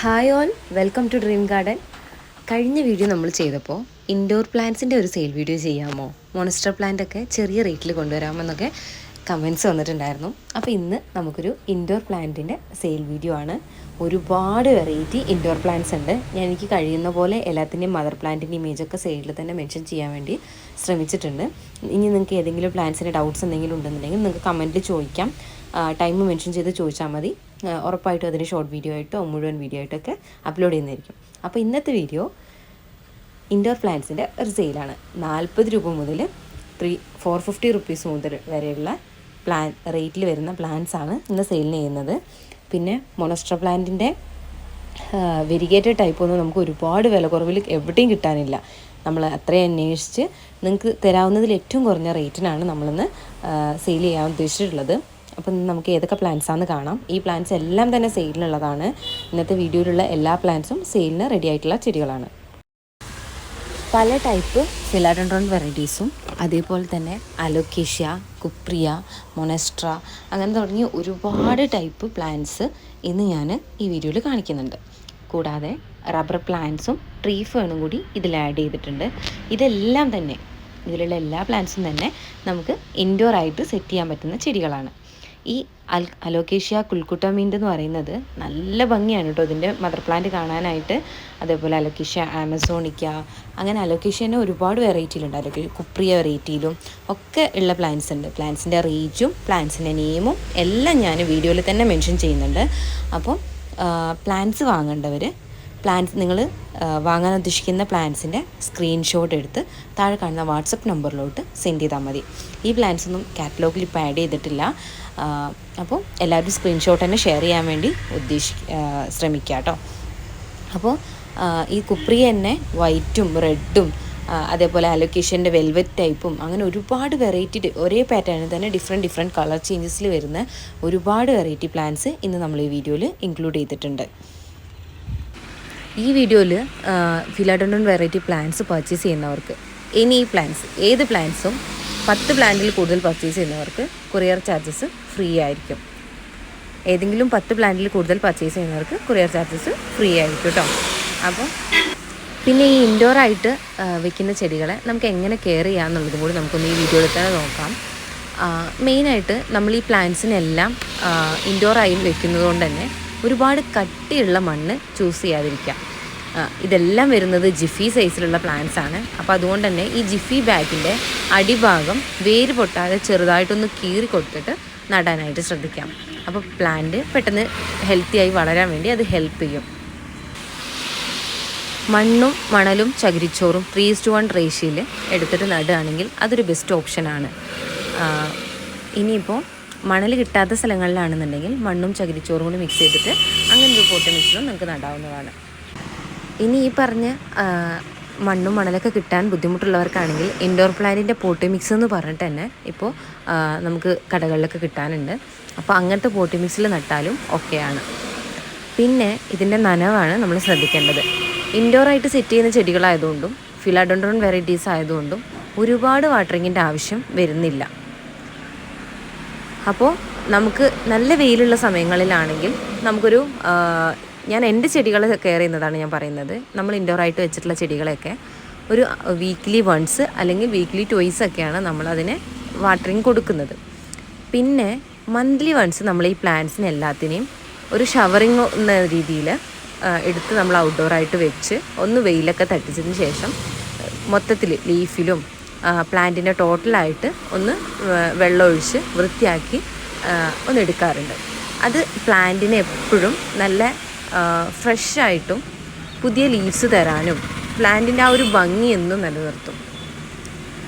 Hi all, welcome to Dream Garden. കഴിഞ്ഞ video നമ്മൾ ചെയ്തപ്പോൾ ഇൻഡോർ പ്ലാന്റ്സിൻ്റെ ഒരു സെയിൽ വീഡിയോ ചെയ്യാമോ, മോൺസ്റ്റർ പ്ലാന്റൊക്കെ ചെറിയ റേറ്റിൽ കൊണ്ടുവരാമെന്നൊക്കെ കമൻറ്റ്സ് വന്നിട്ടുണ്ടായിരുന്നു. അപ്പോൾ ഇന്ന് നമുക്കൊരു ഇൻഡോർ പ്ലാന്റിൻ്റെ സെയിൽ വീഡിയോ ആണ്. ഒരുപാട് വെറൈറ്റി ഇൻഡോർ പ്ലാന്റ്സ് ഉണ്ട്. എനിക്ക് കഴിയുന്ന പോലെ എല്ലാത്തിൻ്റെയും മദർ പ്ലാന്റിൻ്റെ ഇമേജൊക്കെ സൈഡിൽ തന്നെ മെൻഷൻ ചെയ്യാൻ വേണ്ടി ശ്രമിച്ചിട്ടുണ്ട്. ഇനി നിങ്ങൾക്ക് ഏതെങ്കിലും പ്ലാന്റ്സിൻ്റെ ഡൗട്ട്സ് എന്തെങ്കിലും ഉണ്ടെന്നുണ്ടെങ്കിൽ നിങ്ങൾക്ക് കമൻറ്റിൽ ചോദിക്കാം. ടൈം മെൻഷൻ ചെയ്ത് ചോദിച്ചാൽ മതി. ഉറപ്പായിട്ടും അതിന് ഷോർട്ട് വീഡിയോ ആയിട്ടോ മുഴുവൻ വീഡിയോ ആയിട്ടൊക്കെ അപ്ലോഡ് ചെയ്യുന്നതായിരിക്കും. അപ്പോൾ ഇന്നത്തെ വീഡിയോ ഇൻഡോർ പ്ലാന്റ്സിൻ്റെ ഒരു സെയിലാണ്. 40 രൂപ മുതൽ 450 റുപ്പീസ് മുതൽ വരെയുള്ള റേറ്റിൽ വരുന്ന പ്ലാന്റ്സ് ആണ് ഇന്ന് സെയിലിന് ചെയ്യുന്നത്. പിന്നെ മോണസ്ട്ര പ്ലാന്റിൻ്റെ വെരിഗേറ്റഡ് ടൈപ്പ് ഒന്നും നമുക്ക് ഒരുപാട് വില കുറവിൽ എവിടെയും കിട്ടാനില്ല. നമ്മൾ അത്രയും അന്വേഷിച്ച് നിങ്ങൾക്ക് തരാവുന്നതിൽ ഏറ്റവും കുറഞ്ഞ റേറ്റിനാണ് നമ്മളിന്ന് സെയിൽ ചെയ്യാൻ ഉദ്ദേശിച്ചിട്ടുള്ളത്. അപ്പം നമുക്ക് ഏതൊക്കെ പ്ലാന്റ്സാണെന്ന് കാണാം. ഈ പ്ലാന്റ്സ് എല്ലാം തന്നെ സെയിലിനുള്ളതാണ്. ഇന്നത്തെ വീഡിയോയിലുള്ള എല്ലാ പ്ലാന്റ്സും സെയിലിന് റെഡി ആയിട്ടുള്ള ചെടികളാണ്. പല ടൈപ്പ് ഫിലാഡൻഡ്രോൺ വെറൈറ്റീസും അതേപോലെ തന്നെ അലോക്കേഷ്യ, കുപ്രിയ, മൊണസ്ട്ര അങ്ങനെ തുടങ്ങിയ ഒരുപാട് ടൈപ്പ് പ്ലാന്റ്സ് ഇന്ന് ഞാൻ ഈ വീഡിയോയിൽ കാണിക്കുന്നുണ്ട്. കൂടാതെ റബ്ബർ പ്ലാന്റ്സും ട്രീ ഫേണും കൂടി ഇതിൽ ആഡ് ചെയ്തിട്ടുണ്ട്. ഇതെല്ലാം തന്നെ ഇതിലുള്ള എല്ലാ പ്ലാന്റ്സും തന്നെ നമുക്ക് ഇൻഡോർ ആയിട്ട് സെറ്റ് ചെയ്യാൻ പറ്റുന്ന ചെടികളാണ്. ഈ അലോക്കേഷ്യ കുൽക്കുട്ടമീൻ്റെ എന്ന് പറയുന്നത് നല്ല ഭംഗിയാണ് കേട്ടോ ഇതിൻ്റെ മദർ പ്ലാന്റ് കാണാനായിട്ട്. അതേപോലെ അലോക്കേഷ്യ ആമസോണിക്ക, അങ്ങനെ അലോക്കേഷ്യനെ ഒരുപാട് വെറൈറ്റിയിലുണ്ട്. കുപ്രിയ വെറൈറ്റിയിലും ഒക്കെ ഉള്ള പ്ലാന്റ്സ് ഉണ്ട്. പ്ലാന്റ്സിൻ്റെ റേഞ്ചും പ്ലാന്റ്സിൻ്റെ നെയിമും എല്ലാം ഞാൻ വീഡിയോയിൽ തന്നെ മെൻഷൻ ചെയ്യുന്നുണ്ട്. അപ്പോൾ പ്ലാന്റ്സ് വാങ്ങേണ്ടവർ നിങ്ങൾ വാങ്ങാൻ ഉദ്ദേശിക്കുന്ന പ്ലാന്റ്സിൻ്റെ സ്ക്രീൻഷോട്ട് എടുത്ത് താഴെ കാണുന്ന വാട്സപ്പ് നമ്പറിലോട്ട് സെൻഡ് ചെയ്താൽ മതി. ഈ പ്ലാന്റ്സ് ഒന്നും കാറ്റലോഗിൽ ഇപ്പോൾ ആഡ് ചെയ്തിട്ടില്ല. അപ്പോൾ എല്ലാവരും സ്ക്രീൻഷോട്ട് തന്നെ ഷെയർ ചെയ്യാൻ വേണ്ടി ശ്രമിക്കുക കേട്ടോ. അപ്പോൾ ഈ കുപ്രിയ തന്നെ വൈറ്റും റെഡും അതേപോലെ അലോക്കേഷൻ്റെ വെൽവെറ്റ് ടൈപ്പും അങ്ങനെ ഒരുപാട് വെറൈറ്റി ഒരേ പാറ്റേണിൽ തന്നെ ഡിഫറെൻറ്റ് കളർ ചേഞ്ചസിൽ വരുന്ന ഒരുപാട് വെറൈറ്റി പ്ലാന്റ്സ് ഇന്ന് നമ്മൾ ഈ വീഡിയോയിൽ ഇൻക്ലൂഡ് ചെയ്തിട്ടുണ്ട്. ഈ വീഡിയോയിൽ ഫിലാഡൻഡ്രോൺ വെറൈറ്റി പ്ലാന്റ്സ് പർച്ചേസ് ചെയ്യുന്നവർക്ക് ഈ പ്ലാന്റ്സ് ഏത് പ്ലാന്റ്സും 10 പ്ലാന്റിൽ കൂടുതൽ പർച്ചേസ് ചെയ്യുന്നവർക്ക് കൊറിയർ ചാർജസ് ഫ്രീ ആയിരിക്കും. ഏതെങ്കിലും 10 പ്ലാന്റിൽ കൂടുതൽ പർച്ചേസ് ചെയ്യുന്നവർക്ക് കൊറിയർ ചാർജസ് ഫ്രീ ആയിരിക്കും കേട്ടോ. അപ്പോൾ പിന്നെ ഈ ഇൻഡോറായിട്ട് വെക്കുന്ന ചെടികളെ നമുക്ക് എങ്ങനെ കെയർ ചെയ്യാമെന്നുള്ളതും കൂടി നമുക്കൊന്ന് ഈ വീഡിയോയിൽ തന്നെ നോക്കാം. മെയിനായിട്ട് നമ്മൾ ഈ പ്ലാന്റ്സിനെല്ലാം ഇൻഡോറായി വെക്കുന്നത് കൊണ്ട് തന്നെ ഒരുപാട് കട്ടിയുള്ള മണ്ണ് ചൂസ് ചെയ്യാതിരിക്കുക. ഇതെല്ലാം വരുന്നത് ജിഫി സൈസിലുള്ള പ്ലാന്റ്സ് ആണ്. അപ്പോൾ അതുകൊണ്ട് തന്നെ ഈ ജിഫി ബാഗിൻ്റെ അടിഭാഗം വേര് പൊട്ടാതെ ചെറുതായിട്ടൊന്ന് കീറി കൊടുത്തിട്ട് നടാനായിട്ട് ശ്രദ്ധിക്കാം. അപ്പോൾ പ്ലാന്റ് പെട്ടെന്ന് ഹെൽത്തിയായി വളരാൻ വേണ്ടി അത് ഹെൽപ്പ് ചെയ്യും. മണ്ണും മണലും ചകിരിച്ചോറും 3:1 റേഷ്യോയിൽ എടുത്തിട്ട് നടുകയാണെങ്കിൽ അതൊരു ബെസ്റ്റ് ഓപ്ഷനാണ്. ഇനിയിപ്പോൾ മണൽ കിട്ടാത്ത സ്ഥലങ്ങളിലാണെന്നുണ്ടെങ്കിൽ മണ്ണും ചകിരിച്ചോറും കൂടി മിക്സ് ചെയ്തിട്ട് അങ്ങനെ ഒരു പോട്ട് മിക്സിലും നമുക്ക് നടാവുന്നതാണ്. ഇനി ഈ പറഞ്ഞ മണ്ണും മണലൊക്കെ കിട്ടാൻ ബുദ്ധിമുട്ടുള്ളവർക്കാണെങ്കിൽ ഇൻഡോർ പ്ലാന്റിൻ്റെ പോട്ടി മിക്സ് എന്ന് പറഞ്ഞിട്ട് തന്നെ ഇപ്പോൾ നമുക്ക് കടകളിലൊക്കെ കിട്ടാനുണ്ട്. അപ്പോൾ അങ്ങനത്തെ പോട്ടി മിക്സിൽ നട്ടാലും ഓക്കെയാണ്. പിന്നെ ഇതിൻ്റെ നനവാണ് നമ്മൾ ശ്രദ്ധിക്കേണ്ടത്. ഇൻഡോറായിട്ട് സെറ്റ് ചെയ്യുന്ന ചെടികളായതുകൊണ്ടും ഫിലാഡൻഡ്രോൺ വെറൈറ്റീസ് ആയതുകൊണ്ടും ഒരുപാട് വാട്ടറിങ്ങിൻ്റെ ആവശ്യം വരുന്നില്ല. അപ്പോൾ നമുക്ക് നല്ല വെയിലുള്ള സമയങ്ങളിലാണെങ്കിൽ നമുക്കൊരു ഞാൻ എൻ്റെ ചെടികൾ കെയർ ചെയ്യുന്നതാണ് ഞാൻ പറയുന്നത്. നമ്മൾ ഇൻഡോറായിട്ട് വെച്ചിട്ടുള്ള ചെടികളെയൊക്കെ ഒരു വീക്ക്ലി വൺസ് അല്ലെങ്കിൽ വീക്ക്ലി ട്വൈസ് ഒക്കെയാണ് നമ്മളതിനെ വാട്ടറിങ് കൊടുക്കുന്നത്. പിന്നെ മന്ത്ലി വൺസ് നമ്മൾ ഈ പ്ലാന്റ്സിന് എല്ലാത്തിനെയും ഒരു ഷവറിങ് എന്ന രീതിയിൽ എടുത്ത് നമ്മൾ ഔട്ട്ഡോറായിട്ട് വെച്ച് ഒന്ന് വെയിലൊക്കെ തട്ടിച്ചതിന് ശേഷം മൊത്തത്തിൽ ലീഫിലും പ്ലാന്റിൻ്റെ ടോട്ടലായിട്ട് ഒന്ന് വെള്ളമൊഴിച്ച് വൃത്തിയാക്കി ഒന്ന് എടുക്കാറുണ്ട്. അത് പ്ലാന്റിനെ എപ്പോഴും നല്ല ഫ്രഷായിട്ടും പുതിയ ലീവ്സ് തരാനും പ്ലാന്റിൻ്റെ ആ ഒരു ഭംഗി എന്നും നിലനിർത്തും.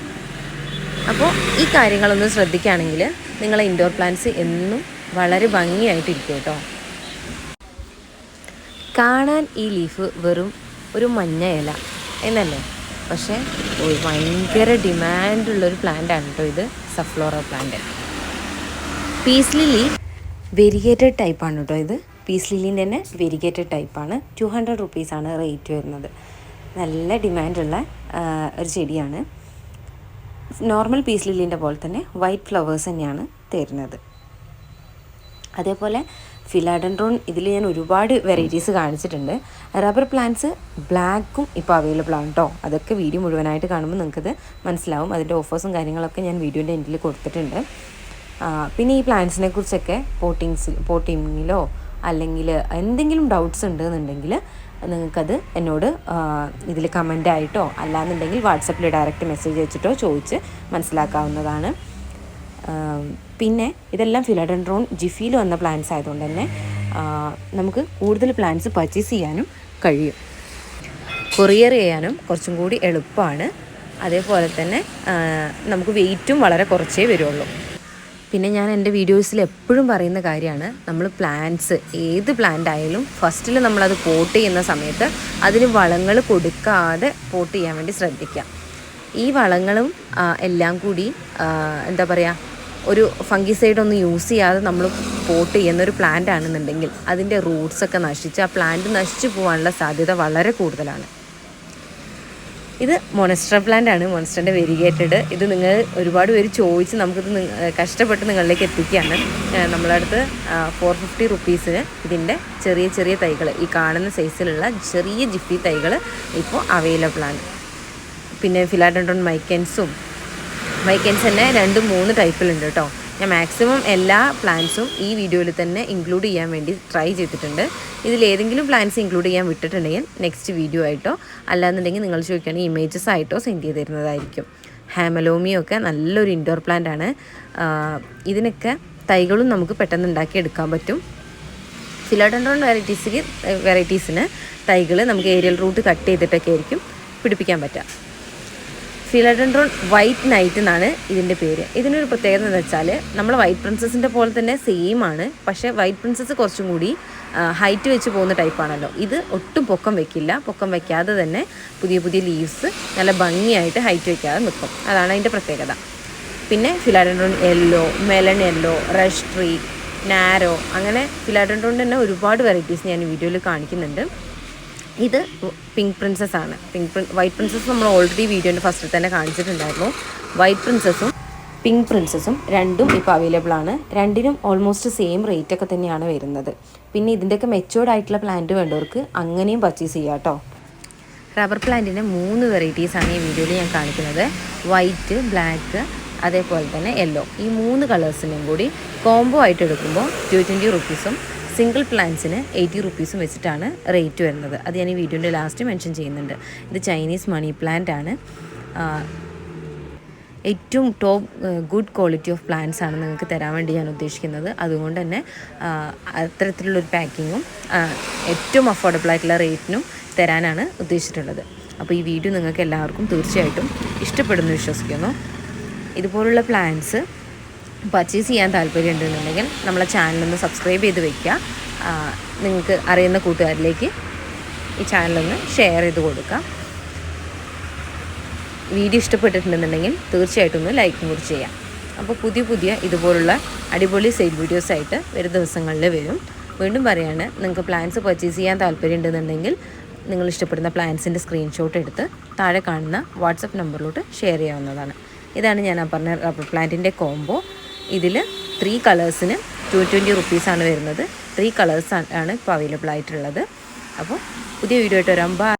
അപ്പോൾ ഈ കാര്യങ്ങളൊന്ന് ശ്രദ്ധിക്കുകയാണെങ്കിൽ നിങ്ങളെ ഇൻഡോർ പ്ലാന്റ്സ് എന്നും വളരെ ഭംഗിയായിട്ടിരിക്കും കേട്ടോ. കാണാൻ ഈ ലീഫ് വെറും ഒരു മഞ്ഞ ഇല എന്നല്ലേ, പക്ഷേ ഭയങ്കര ഡിമാൻഡുള്ളൊരു പ്ലാന്റാണ് കേട്ടോ ഇത്, സഫ്ലോറ പ്ലാന്റ്. പീസ് ലില്ലി വെരിഗേറ്റഡ് ടൈപ്പാണ് കേട്ടോ ഇത്. പീസ് ലില്ലിൻ്റെ തന്നെ വെരിഗേറ്റഡ് ടൈപ്പാണ്. 200 റുപ്പീസാണ് റേറ്റ് വരുന്നത്. നല്ല ഡിമാൻഡുള്ള ഒരു ചെടിയാണ്. നോർമൽ പീസ് ലില്ലിൻ്റെ പോലെ തന്നെ വൈറ്റ് ഫ്ലവേഴ്സ് തന്നെയാണ് തരുന്നത്. അതേപോലെ ഫിലാഡൻഡ്രോൺ ഇതിൽ ഞാൻ ഒരുപാട് വെറൈറ്റീസ് കാണിച്ചിട്ടുണ്ട്. റബ്ബർ പ്ലാന്റ്സ് ബ്ലാക്കും ഇപ്പോൾ അവൈലബിൾ ആണ് കേട്ടോ. അതൊക്കെ വീഡിയോ മുഴുവനായിട്ട് കാണുമ്പോൾ നിങ്ങൾക്കത് മനസ്സിലാവും. അതിൻ്റെ ഓഫേഴ്സും കാര്യങ്ങളൊക്കെ ഞാൻ വീഡിയോൻ്റെ എൻഡിൽ കൊടുത്തിട്ടുണ്ട്. പിന്നെ ഈ പ്ലാന്റ്സിനെ കുറിച്ചൊക്കെ പോട്ടിങ്ങിലോ അല്ലെങ്കിൽ എന്തെങ്കിലും ഡൗട്ട്സ് ഉണ്ടെന്നുണ്ടെങ്കിൽ നിങ്ങൾക്കത് എന്നോട് ഇതിൽ കമൻ്റായിട്ടോ അല്ലാന്നുണ്ടെങ്കിൽ വാട്സപ്പിൽ ഡയറക്റ്റ് മെസ്സേജ് അയച്ചിട്ടോ ചോദിച്ച് മനസ്സിലാക്കാവുന്നതാണ്. പിന്നെ ഇതെല്ലാം ഫിലാഡൻഡ്രോൺ ജിഫിയിൽ വന്ന പ്ലാന്റ്സ് ആയതുകൊണ്ട് തന്നെ നമുക്ക് കൂടുതൽ പ്ലാന്റ്സ് പർച്ചേസ് ചെയ്യാനും കഴിയും. കൊറിയർ ചെയ്യാനും കുറച്ചും കൂടി എളുപ്പമാണ്. അതേപോലെ തന്നെ നമുക്ക് വെയിറ്റും വളരെ കുറച്ചേ വരുള്ളൂ. പിന്നെ ഞാൻ എൻ്റെ വീഡിയോസിൽ എപ്പോഴും പറയുന്ന കാര്യമാണ്, നമ്മൾ പ്ലാന്റ്സ് ഏത് പ്ലാന്റ് ആയാലും ഫസ്റ്റിൽ നമ്മളത് പോട്ട് ചെയ്യുന്ന സമയത്ത് അതിന് വളങ്ങൾ കൊടുക്കാതെ പോട്ട് ചെയ്യാൻ വേണ്ടി ശ്രദ്ധിക്കുക. ഈ വളങ്ങളും എല്ലാം കൂടി എന്താ പറയുക, ഒരു ഫംഗിസൈഡ് ഒന്നും യൂസ് ചെയ്യാതെ നമ്മൾ പോട്ട് ചെയ്യുന്നൊരു പ്ലാന്റ് ആണെന്നുണ്ടെങ്കിൽ അതിൻ്റെ റൂട്ട്സൊക്കെ നശിച്ച് ആ പ്ലാന്റ് നശിച്ചു പോകാനുള്ള സാധ്യത വളരെ കൂടുതലാണ്. ഇത് മോണസ്റ്റർ പ്ലാന്റ് ആണ്, മോണസ്റ്ററിൻ്റെ വെരിഗേറ്റഡ്. ഇത് നിങ്ങൾ ഒരുപാട് പേര് ചോദിച്ച് നമുക്കിത് കഷ്ടപ്പെട്ട് നിങ്ങളിലേക്ക് എത്തിക്കുകയാണ്. നമ്മളടുത്ത് 450 റുപ്പീസിന് ഇതിൻ്റെ ചെറിയ ചെറിയ തൈകൾ, ഈ കാണുന്ന സൈസിലുള്ള ചെറിയ ജിഫി തൈകൾ ഇപ്പോൾ അവൈലബിൾ ആണ്. പിന്നെ ഫിലാഡൻഡ്രോൺ മൈക്കൻസ് തന്നെ 2-3 ടൈപ്പിലുണ്ട് കേട്ടോ. ഞാൻ മാക്സിമം എല്ലാ പ്ലാന്റ്സും ഈ വീഡിയോയിൽ തന്നെ ഇൻക്ലൂഡ് ചെയ്യാൻ വേണ്ടി ട്രൈ ചെയ്തിട്ടുണ്ട്. ഇതിലേതെങ്കിലും പ്ലാന്റ്സ് ഇൻക്ലൂഡ് ചെയ്യാൻ വിട്ടിട്ടുണ്ടെങ്കിൽ നെക്സ്റ്റ് വീഡിയോ ആയിട്ടോ അല്ലാന്നുണ്ടെങ്കിൽ നിങ്ങൾ ചോദിക്കുകയാണെങ്കിൽ ഇമേജസ് ആയിട്ടോ സെൻഡ് ചെയ്ത് തരുന്നതായിരിക്കും. ഹാമലോമിയൊക്കെ നല്ലൊരു ഇൻഡോർ പ്ലാന്റ് ആണ്. ഇതിനൊക്കെ തൈകളും നമുക്ക് പെട്ടെന്ന് ഉണ്ടാക്കിയെടുക്കാൻ പറ്റും. ഫിലാഡൻഡ്രോൺ വെറൈറ്റീസിന് തൈകൾ നമുക്ക് ഏരിയൽ റൂട്ട് കട്ട് ചെയ്തിട്ടൊക്കെ ആയിരിക്കും പിടിപ്പിക്കാൻ പറ്റുക. ഫിലാഡൻഡ്രോൺ വൈറ്റ് നൈറ്റ് എന്നാണ് ഇതിൻ്റെ പേര്. ഇതിനൊരു പ്രത്യേകത എന്ന് വെച്ചാൽ നമ്മൾ വൈറ്റ് പ്രിൻസസിൻ്റെ പോലെ തന്നെ സെയിം ആണ്. പക്ഷേ വൈറ്റ് പ്രിൻസസ് കുറച്ചും കൂടി ഹൈറ്റ് വെച്ച് പോകുന്ന ടൈപ്പാണല്ലോ. ഇത് ഒട്ടും പൊക്കം വെക്കില്ല. പൊക്കം വെക്കാതെ തന്നെ പുതിയ പുതിയ ലീവ്സ് നല്ല ഭംഗിയായിട്ട് ഹൈറ്റ് വെക്കാതെ നിൽക്കും. അതാണ് അതിൻ്റെ പ്രത്യേകത. പിന്നെ philodendron yellow, melon yellow, rush tree, narrow, അങ്ങനെ ഫിലാഡൻഡ്രോണിൻ്റെ തന്നെ ഒരുപാട് വെറൈറ്റീസ് ഞാൻ വീഡിയോയിൽ കാണിക്കുന്നുണ്ട്. ഇത് പിങ്ക് പ്രിൻസസ് ആണ്. വൈറ്റ് പ്രിൻസസ് നമ്മൾ ഓൾറെഡി വീഡിയോൻ്റെ ഫസ്റ്റിൽ തന്നെ കാണിച്ചിട്ടുണ്ടായിരുന്നു. വൈറ്റ് പ്രിൻസസും പിങ്ക് പ്രിൻസസും രണ്ടും ഇപ്പോൾ അവൈലബിൾ ആണ്. രണ്ടിനും ഓൾമോസ്റ്റ് സെയിം റേറ്റ് ഒക്കെ തന്നെയാണ് വരുന്നത്. പിന്നെ ഇതിൻ്റെയൊക്കെ മെച്ചുവേർഡ് ആയിട്ടുള്ള പ്ലാന്റ് വേണ്ടവർക്ക് അങ്ങനെയും പർച്ചേസ് ചെയ്യാം കേട്ടോ. റബ്ബർ പ്ലാന്റിൻ്റെ 3 വെറൈറ്റീസാണ് ഈ വീഡിയോയിൽ ഞാൻ കാണിക്കുന്നത്. വൈറ്റ്, ബ്ലാക്ക്, അതേപോലെ തന്നെ യെല്ലോ. ഈ 3 കളേഴ്സിനും കൂടി കോംബോ ആയിട്ട് എടുക്കുമ്പോൾ 220 റുപ്പീസും സിംഗിൾ പ്ലാന്റ്സിന് 80 റുപ്പീസും വെച്ചിട്ടാണ് റേറ്റ് വരുന്നത്. അത് ഞാൻ ഈ വീഡിയോൻ്റെ ലാസ്റ്റ് മെൻഷൻ ചെയ്യുന്നുണ്ട്. ഇത് ചൈനീസ് മണി പ്ലാന്റ് ആണ്. ഏറ്റവും top good quality of plants ആണ് നിങ്ങൾക്ക് തരാൻ വേണ്ടി ഞാൻ ഉദ്ദേശിക്കുന്നത്. അതുകൊണ്ട് തന്നെ അത്തരത്തിലുള്ളൊരു പാക്കിങ്ങും ഏറ്റവും അഫോർഡബിൾ ആയിട്ടുള്ള റേറ്റിനും തരാനാണ് ഉദ്ദേശിച്ചിട്ടുള്ളത്. അപ്പോൾ ഈ വീഡിയോ നിങ്ങൾക്ക് എല്ലാവർക്കും തീർച്ചയായിട്ടും ഇഷ്ടപ്പെടുന്നു വിശ്വസിക്കുന്നു. ഇതുപോലുള്ള പ്ലാന്റ്സ് പർച്ചേസ് ചെയ്യാൻ താല്പര്യം ഉണ്ടെന്നുണ്ടെങ്കിൽ നമ്മളെ ചാനലൊന്ന് സബ്സ്ക്രൈബ് ചെയ്ത് വയ്ക്കുക. നിങ്ങൾക്ക് അറിയുന്ന കൂട്ടുകാരിലേക്ക് ഈ ചാനലൊന്ന് ഷെയർ ചെയ്ത് കൊടുക്കുക. വീഡിയോ ഇഷ്ടപ്പെട്ടിട്ടുണ്ടെന്നുണ്ടെങ്കിൽ തീർച്ചയായിട്ടും ഒന്ന് ലൈക്കും കൂടി ചെയ്യാം. അപ്പോൾ പുതിയ ഇതുപോലുള്ള അടിപൊളി സെയിൽ വീഡിയോസായിട്ട് വരും ദിവസങ്ങളിൽ വരും. വീണ്ടും പറയാണ്, നിങ്ങൾക്ക് പ്ലാന്റ്സ് പർച്ചേസ് ചെയ്യാൻ താല്പര്യം ഉണ്ടെന്നുണ്ടെങ്കിൽ നിങ്ങൾ ഇഷ്ടപ്പെടുന്ന പ്ലാന്റ്സിൻ്റെ സ്ക്രീൻഷോട്ട് എടുത്ത് താഴെ കാണുന്ന വാട്സപ്പ് നമ്പറിലോട്ട് ഷെയർ ചെയ്യാവുന്നതാണ്. ഇതാണ് ഞാൻ പറഞ്ഞ റബ്ബർ പ്ലാന്റിൻ്റെ കോംബോ. ഇതിൽ 3 കളേഴ്സിന് 220 റുപ്പീസാണ് വരുന്നത്. 3 കളേഴ്സ് ആണ് ഇപ്പോൾ അവൈലബിൾ ആയിട്ടുള്ളത്. അപ്പോൾ പുതിയ വീഡിയോ ആയിട്ട് വരാം. ബൈ.